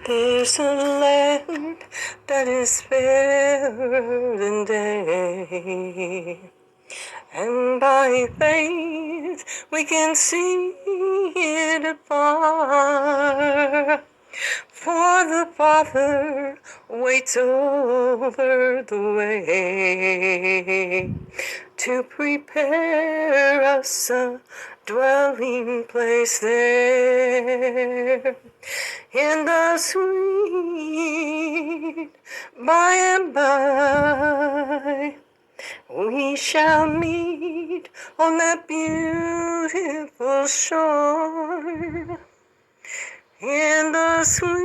There's a land that is fairer than day, and by faith we can see it afar. For the Father waits over the way to prepare us a dwelling place there. In the sweet by and by, we shall meet on that beautiful shore. In the sweet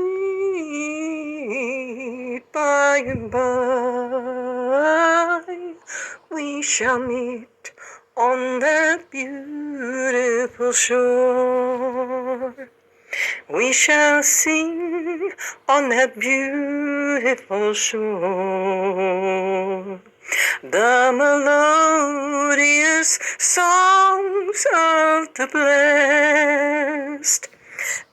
by and by, we shall meet on that beautiful shore. We shall sing on that beautiful shore the melodious songs of the blessed,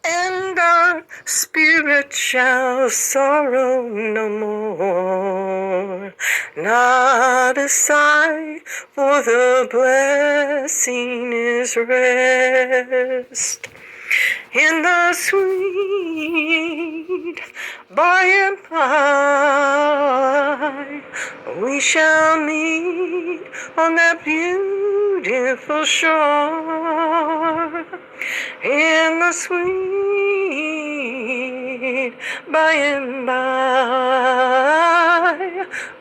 and our spirit shall sorrow no more, not a sigh, for the blessing is rest. In the sweet by and by, we shall meet on that beautiful shore. In the sweet by and by,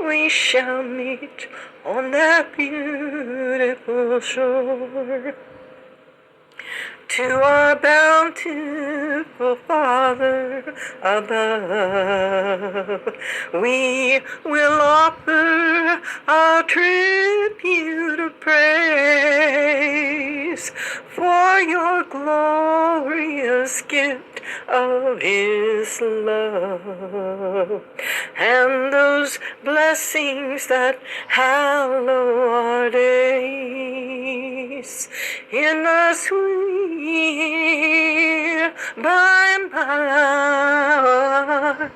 we shall meet on that beautiful shore. To our bountiful Father above, we will offer our tribute of praise for your glorious gift of His love, and those blessings that hallow our days. In the sweet by and by,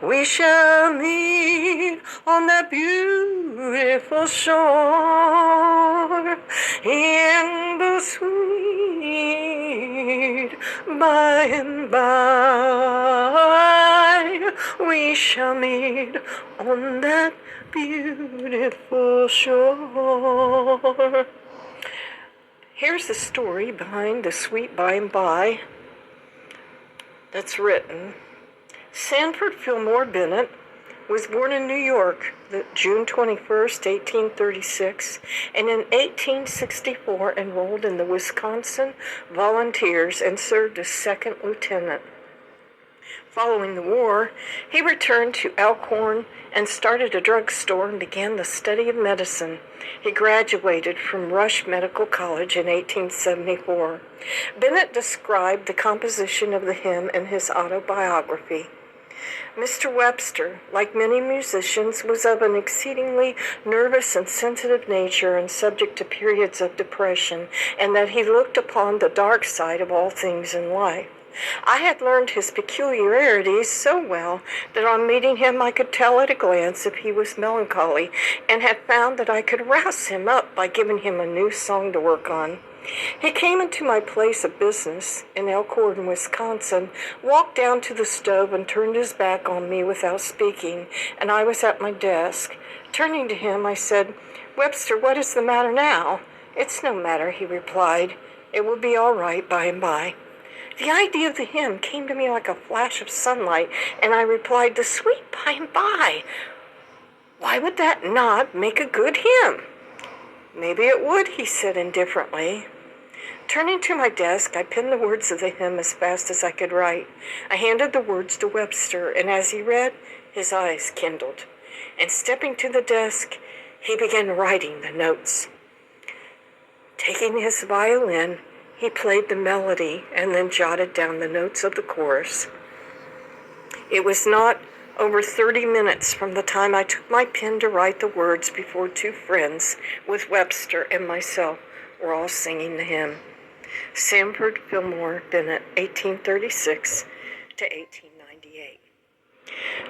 we shall meet on that beautiful shore. In the sweet by and by, we shall meet on that beautiful shore. Here's the story behind the sweet by and by that's written. Sanford Fillmore Bennett was born in New York, June 21st, 1836, and in 1864 enrolled in the Wisconsin Volunteers and served as second lieutenant. Following the war, he returned to Elkhorn and started a drugstore and began the study of medicine. He graduated from Rush Medical College in 1874. Bennett described the composition of the hymn in his autobiography. Mr. Webster, like many musicians, was of an exceedingly nervous and sensitive nature and subject to periods of depression, and that he looked upon the dark side of all things in life. I had learned his peculiarities so well that on meeting him I could tell at a glance if he was melancholy, and had found that I could rouse him up by giving him a new song to work on. He came into my place of business in Elkhorn, Wisconsin, walked down to the stove and turned his back on me without speaking, and I was at my desk. Turning to him, I said, "Webster, what is the matter now?" "It's no matter," he replied. "It will be all right by and by." The idea of the hymn came to me like a flash of sunlight, and I replied, "The sweet by and by. Why would that not make a good hymn?" "Maybe it would," he said indifferently. Turning to my desk, I penned the words of the hymn as fast as I could write. I handed the words to Webster, and as he read, his eyes kindled. And stepping to the desk, he began writing the notes. Taking his violin, he played the melody and then jotted down the notes of the chorus. It was not over 30 minutes from the time I took my pen to write the words before two friends, with Webster and myself, were all singing the hymn. Sanford Fillmore Bennett, 1836 to 1898.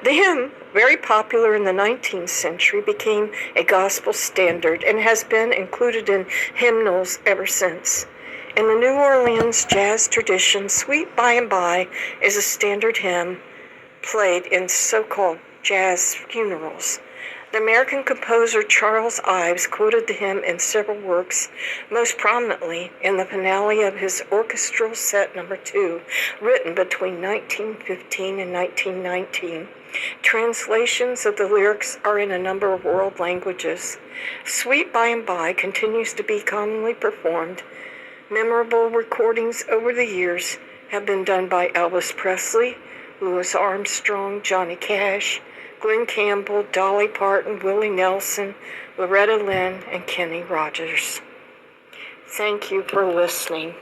The hymn, very popular in the 19th century, became a gospel standard and has been included in hymnals ever since. In the New Orleans jazz tradition, Sweet By and By is a standard hymn played in so-called jazz funerals. The American composer Charles Ives quoted the hymn in several works, most prominently in the finale of his orchestral set number 2, written between 1915 and 1919. Translations of the lyrics are in a number of world languages. Sweet By and By continues to be commonly performed. Memorable recordings over the years have been done by Elvis Presley, Louis Armstrong, Johnny Cash, Glenn Campbell, Dolly Parton, Willie Nelson, Loretta Lynn, and Kenny Rogers. Thank you for listening.